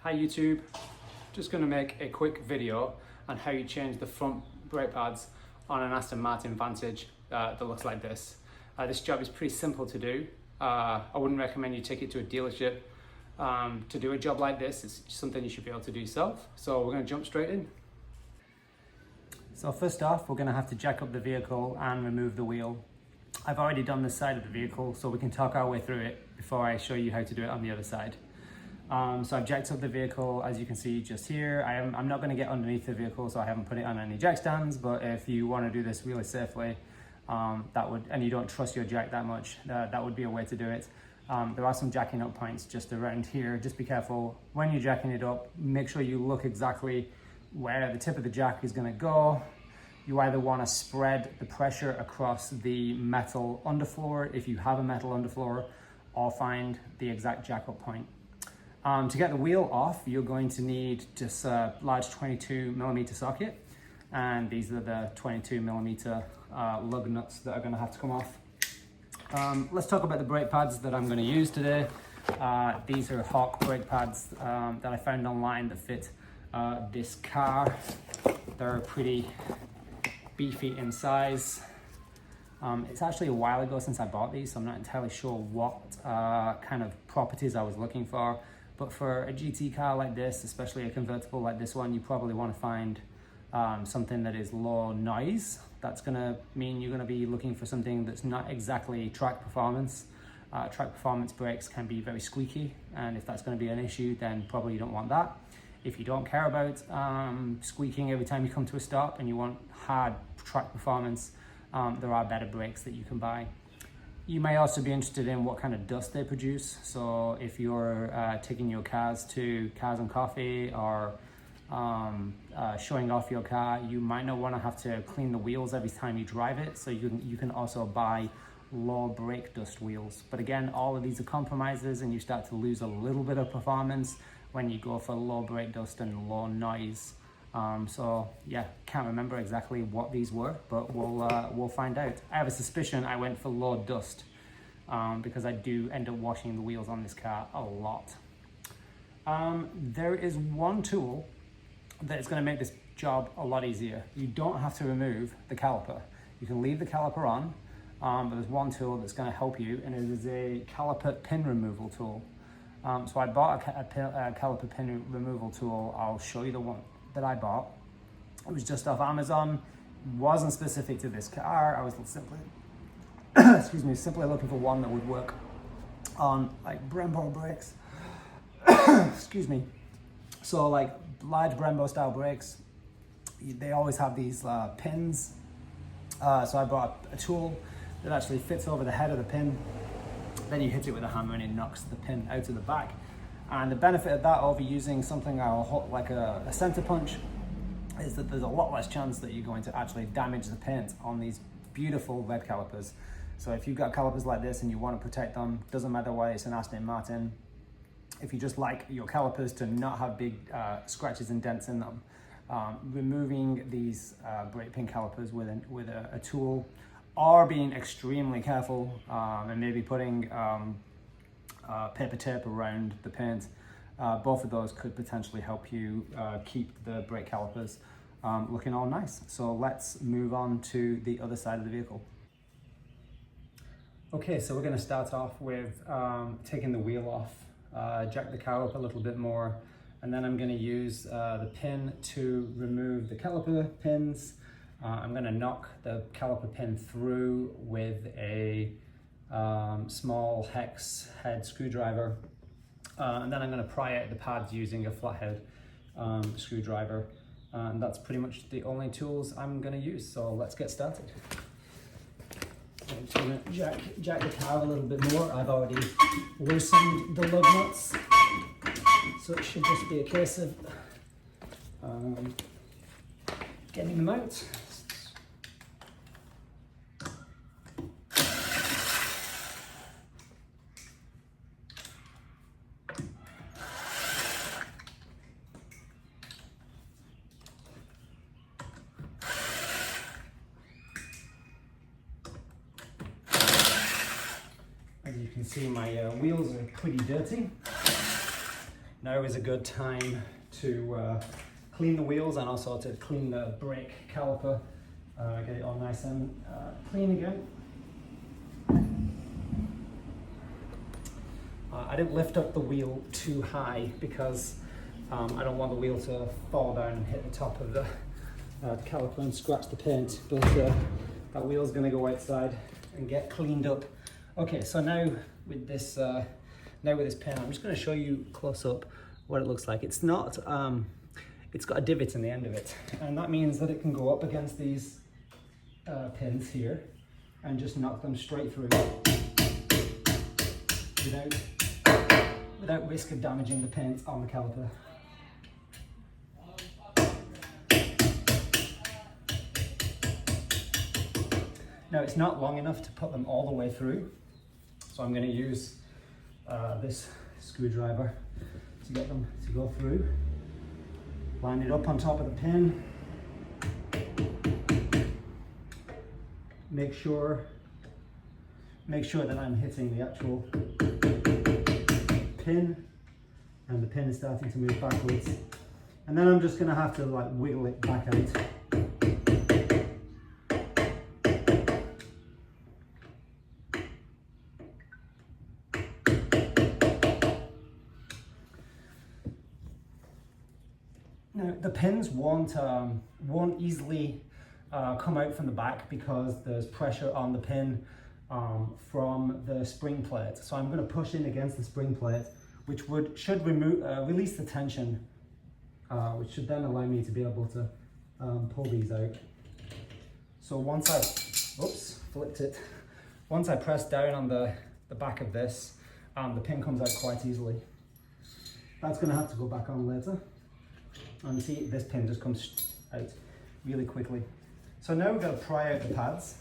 Hi YouTube, just going to make a quick video on how you change the front brake pads on an Aston Martin Vantage that looks like this. This job is pretty simple to do. I wouldn't recommend you take it to a dealership to do a job like this. It's something you should be able to do yourself. So we're going to jump straight in. So first off, we're going to have to jack up the vehicle and remove the wheel. I've already done this side of the vehicle, so we can talk our way through it before I show you how to do it on the other side. So I've jacked up the vehicle, as you can see just here. I'm not going to get underneath the vehicle, so I haven't put it on any jack stands, but if you want to do this really safely, and you don't trust your jack that much, that would be a way to do it. There are some jacking up points just around here. Just be careful when you're jacking it up. Make sure you look exactly where the tip of the jack is going to go. You either want to spread the pressure across the metal underfloor, if you have a metal underfloor, or find the exact jack up point. To get the wheel off, you're going to need just a large 22mm socket, and these are the 22mm lug nuts that are going to have to come off. Let's talk about the brake pads that I'm going to use today. These are Hawk brake pads that I found online that fit this car. They're pretty beefy in size. It's actually a while ago since I bought these, so I'm not entirely sure what kind of properties I was looking for. But for a GT car like this, especially a convertible like this one, you probably want to find something that is low noise. That's going to mean you're going to be looking for something that's not exactly track performance. Track performance brakes can be very squeaky, and if that's going to be an issue, then probably you don't want that. If you don't care about squeaking every time you come to a stop and you want hard track performance, there are better brakes that you can buy. You may also be interested in what kind of dust they produce. So if you're taking your cars to Cars and Coffee or showing off your car, you might not want to have to clean the wheels every time you drive it. So you can also buy low brake dust wheels. But again, all of these are compromises, and you start to lose a little bit of performance when you go for low brake dust and low noise. So yeah, can't remember exactly what these were, but we'll find out. I have a suspicion I went for low dust because I do end up washing the wheels on this car a lot. There is one tool that is going to make this job a lot easier. You don't have to remove the caliper. You can leave the caliper on, but there's one tool that's going to help you, and it is a caliper pin removal tool. So I bought a caliper pin removal tool. I'll show you the one that I bought. It was just off Amazon. Wasn't specific to this car. I was simply simply looking for one that would work on like Brembo brakes. Excuse me. So like large Brembo style brakes, they always have these pins. So I bought a tool that actually fits over the head of the pin. Then you hit it with a hammer and it knocks the pin out of the back. And the benefit of that over using something like a center punch is that there's a lot less chance that you're going to actually damage the paint on these beautiful red calipers. So if you've got calipers like this and you want to protect them, doesn't matter why it's an Aston Martin, if you just like your calipers to not have big scratches and dents in them, removing these brake pin calipers with a tool, or being extremely careful and maybe putting paper tape around the paint, both of those could potentially help you keep the brake calipers looking all nice. So let's move on to the other side of the vehicle. Okay, so we're going to start off with taking the wheel off, jack the car up a little bit more, and then I'm going to use the pin to remove the caliper pins. I'm going to knock the caliper pin through with a small hex head screwdriver, and then I'm going to pry out the pads using a flathead screwdriver, and that's pretty much the only tools I'm going to use. So let's get started. I'm just going to jack the car a little bit more. I've already loosened the lug nuts, so it should just be a case of getting them out. As you can see, my wheels are pretty dirty. Now is a good time to clean the wheels and also to clean the brake caliper, get it all nice and clean again. I didn't lift up the wheel too high because I don't want the wheel to fall down and hit the top of the caliper and scratch the paint, but that wheel's going to go outside and get cleaned up. Okay, so now with this pen, I'm just going to show you close up what it looks like. It's not, it's got a divot in the end of it, and that means that it can go up against these pins here and just knock them straight through without risk of damaging the paint on the caliper. Now it's not long enough to put them all the way through, so I'm going to use this screwdriver to get them to go through. Line it up on top of the pin. Make sure that I'm hitting the actual pin, and the pin is starting to move backwards. And then I'm just going to have to like wiggle it back out. Now the pins won't easily come out from the back because there's pressure on the pin from the spring plate. So I'm going to push in against the spring plate, which should release the tension, which should then allow me to be able to pull these out. So once I press down on the back of this, the pin comes out quite easily. That's going to have to go back on later. And see, this pin just comes out really quickly. So now we're going to pry out the pads.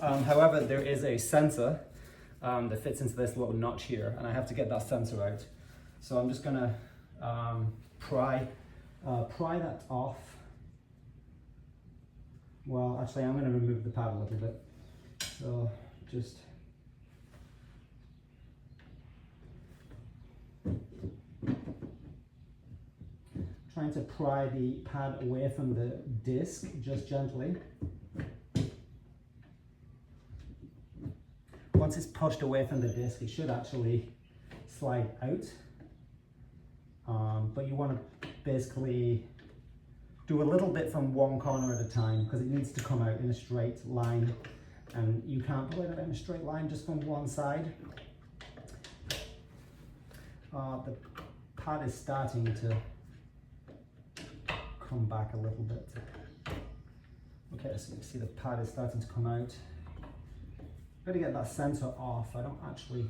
However, there is a sensor that fits into this little notch here, and I have to get that sensor out. So I'm just going to pry that off. Well, actually, I'm going to remove the pad a little bit. So just trying to pry the pad away from the disc, just gently. Once it's pushed away from the disc, it should actually slide out. But you want to basically do a little bit from one corner at a time because it needs to come out in a straight line, and you can't pull it out in a straight line just from one side. The pad is starting to come back a little bit. Okay, so you can see the pad is starting to come out. I've got to get that sensor off. I don't actually,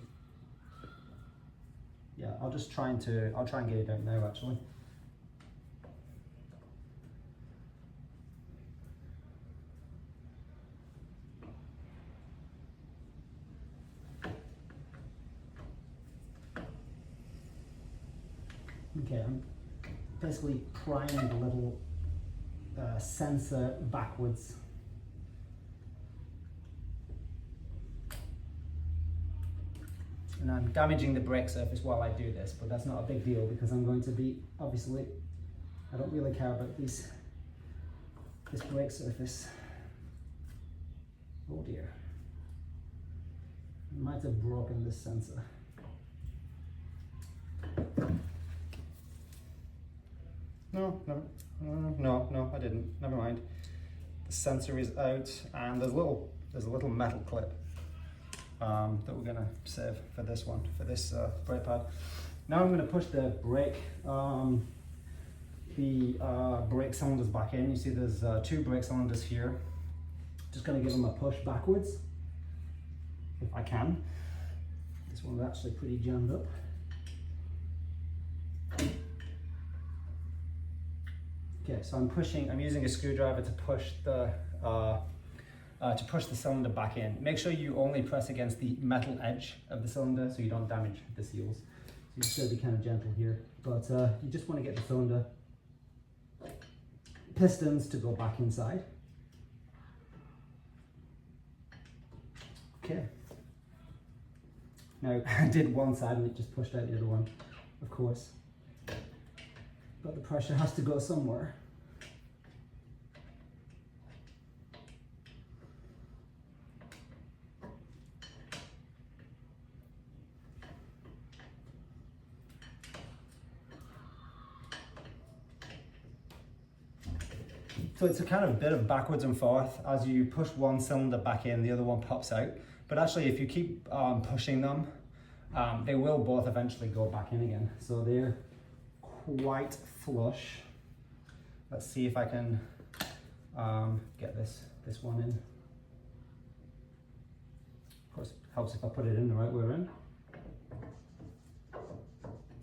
yeah, I'll try and get it out now actually. Okay, I'm basically prying the little sensor backwards. And I'm damaging the brake surface while I do this, but that's not a big deal because I'm going to be, obviously, I don't really care about this brake surface. Oh dear. I might have broken this sensor. No, I didn't. Never mind. The sensor is out, and there's a little metal clip that we're gonna save for this one, for this brake pad. Now I'm gonna push the brake cylinders back in. You see there's two brake cylinders here. Just gonna give them a push backwards, if I can. This one's actually pretty jammed up. Okay, so I'm using a screwdriver to push the cylinder back in. Make sure you only press against the metal edge of the cylinder so you don't damage the seals. So you just gotta be kind of gentle here, but you just want to get the cylinder pistons to go back inside. Okay. Now I did one side and it just pushed out the other one. of course, but the pressure has to go somewhere. So it's a kind of bit of backwards and forth. As you push one cylinder back in, the other one pops out. But actually, if you keep pushing them, they will both eventually go back in again. So they're quite flush. Let's see if I can get this one in. Of course, it helps if I put it in the right way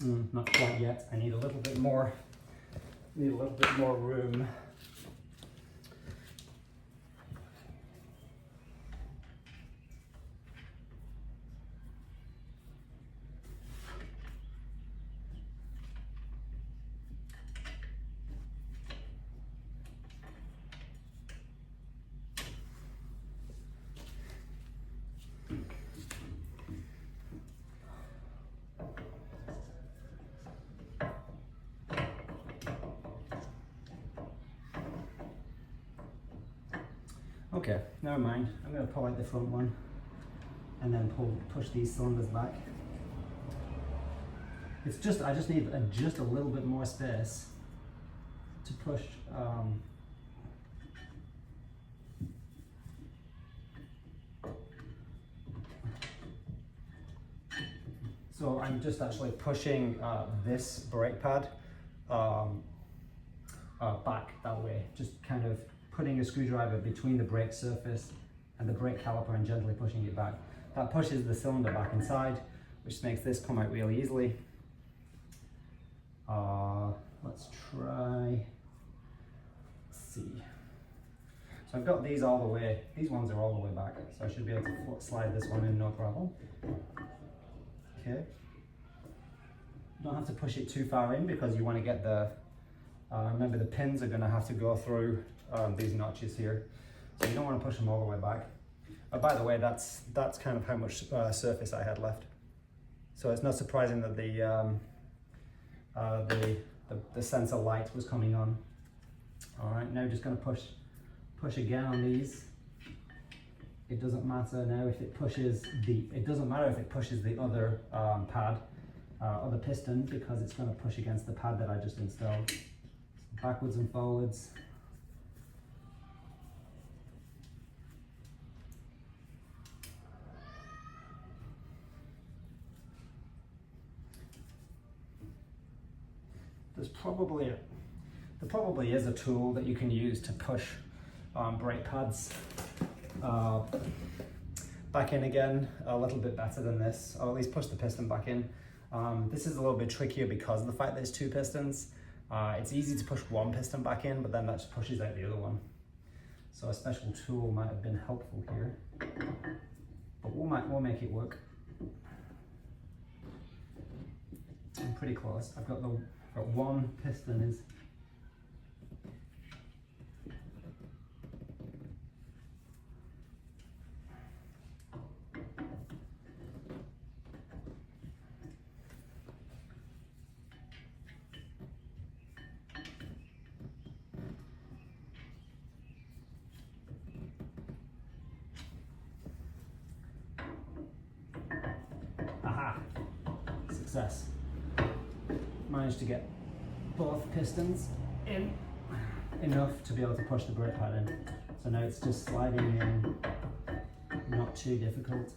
in. Not quite yet. I need a little bit more. Need a little bit more room. Okay, never mind. I'm going to pull out the front one and then push these cylinders back. It's just, I just need just a little bit more space to push. So I'm just actually pushing this brake pad back that way, just kind of putting a screwdriver between the brake surface and the brake caliper and gently pushing it back. That pushes the cylinder back inside, which makes this come out really easily. Let's try, let's see. So I've got these all the way, these ones are all the way back, so I should be able to slide this one in no problem. Okay. You don't have to push it too far in because you want to get the, remember the pins are going to have to go through these notches here, so you don't want to push them all the way back. By the way, that's kind of how much surface I had left, so it's not surprising that the sensor light was coming on. All right, now just going to push again on these. It doesn't matter now if it pushes it doesn't matter if it pushes the other pad, other piston, because it's going to push against the pad that I just installed. Backwards and forwards. There probably is a tool that you can use to push brake pads back in again a little bit better than this, or at least push the piston back in. This is a little bit trickier because of the fact that it's two pistons. It's easy to push one piston back in, but then that just pushes out the other one. So a special tool might have been helpful here, but we'll make it work. I'm pretty close. I've got one piston is. Aha! Success. Managed to get both pistons in enough to be able to push the brake pad in. So now it's just sliding in, not too difficult.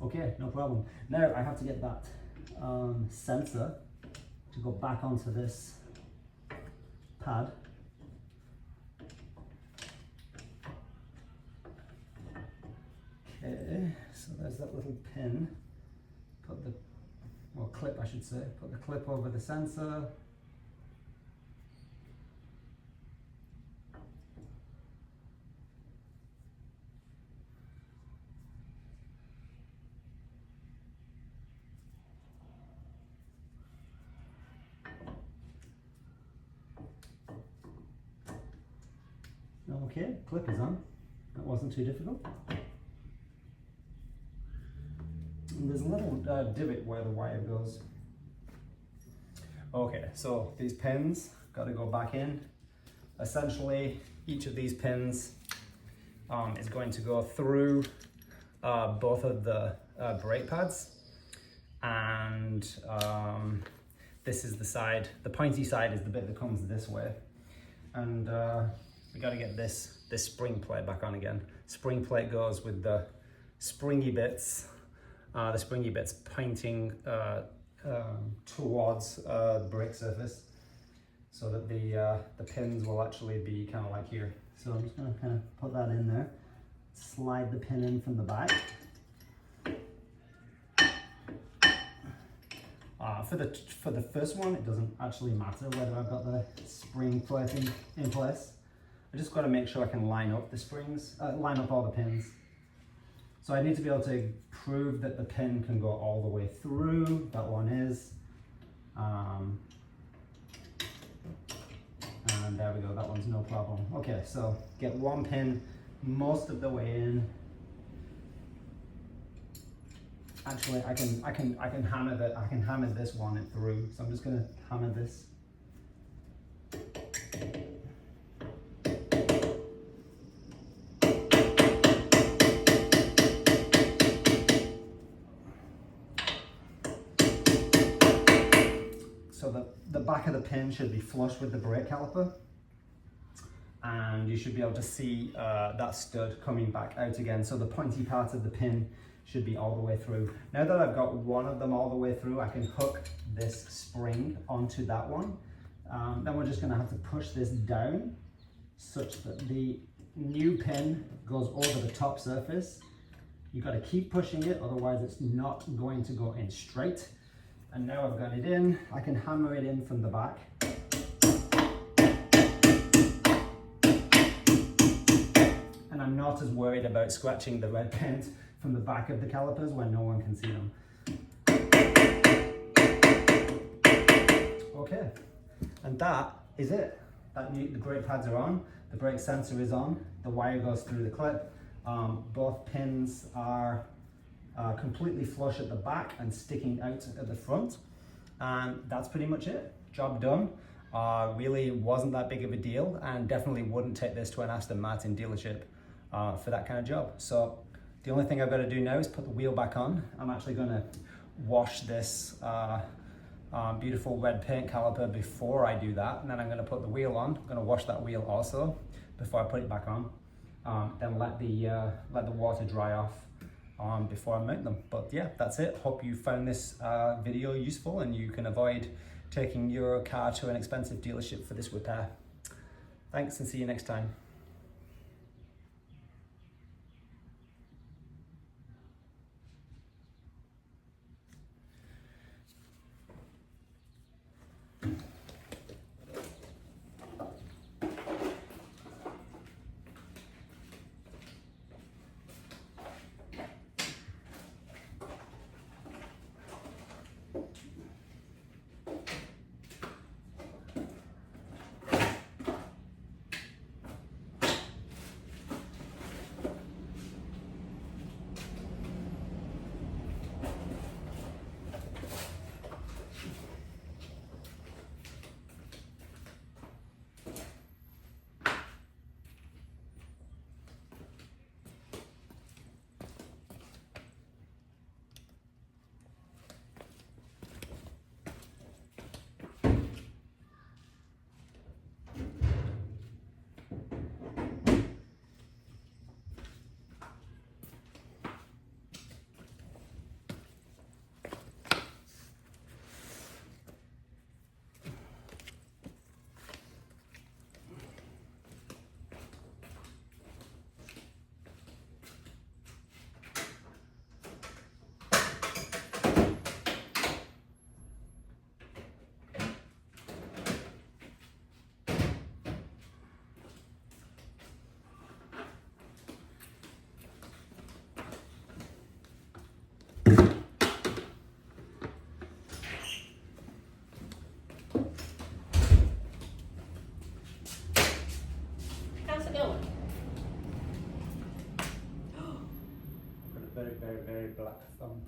Okay, no problem. Now I have to get that sensor to go back onto this pad. Okay, so there's that little pin. Put the, well, clip I should say, put the clip over the sensor. Okay, clip is on. That wasn't too difficult. And there's little divot where the wire goes. Okay, so these pins got to go back in. Essentially, each of these pins is going to go through both of the brake pads, and this is the side, the pointy side is the bit that comes this way, and we got to get this spring plate back on again. Spring plate goes with the springy bits pointing towards the brake surface, so that the pins will actually be kind of like here. So I'm just going to kind of put that in there, slide the pin in from the back. For the first one, it doesn't actually matter whether I've got the spring plating in place. I just got to make sure I can line up the springs, line up all the pins. So I need to be able to prove that the pin can go all the way through. That one is. And there we go, that one's no problem. Okay, so get one pin most of the way in. Actually, I can hammer this one through. So I'm just going to hammer this. So the back of the pin should be flush with the brake caliper, and you should be able to see that stud coming back out again. So the pointy part of the pin should be all the way through. Now that I've got one of them all the way through, I can hook this spring onto that one. Then we're just going to have to push this down such that the new pin goes over the top surface. You've got to keep pushing it, otherwise it's not going to go in straight. And now I've got it in, I can hammer it in from the back. And I'm not as worried about scratching the red paint from the back of the calipers when no one can see them. Okay, and that is it. The brake pads are on, the brake sensor is on, the wire goes through the clip. Both pins are completely flush at the back and sticking out at the front, and that's pretty much it. Job done. Really wasn't that big of a deal, and definitely wouldn't take this to an Aston Martin dealership for that kind of job. So the only thing I've got to do now is put the wheel back on. I'm actually going to wash this beautiful red paint caliper before I do that, and then I'm going to put the wheel on. I'm going to wash that wheel also before I put it back on. Then let the water dry off before I mount them. But yeah, that's it. Hope you found this video useful and you can avoid taking your car to an expensive dealership for this repair. Thanks, and see you next time. Very, very, very black thumb.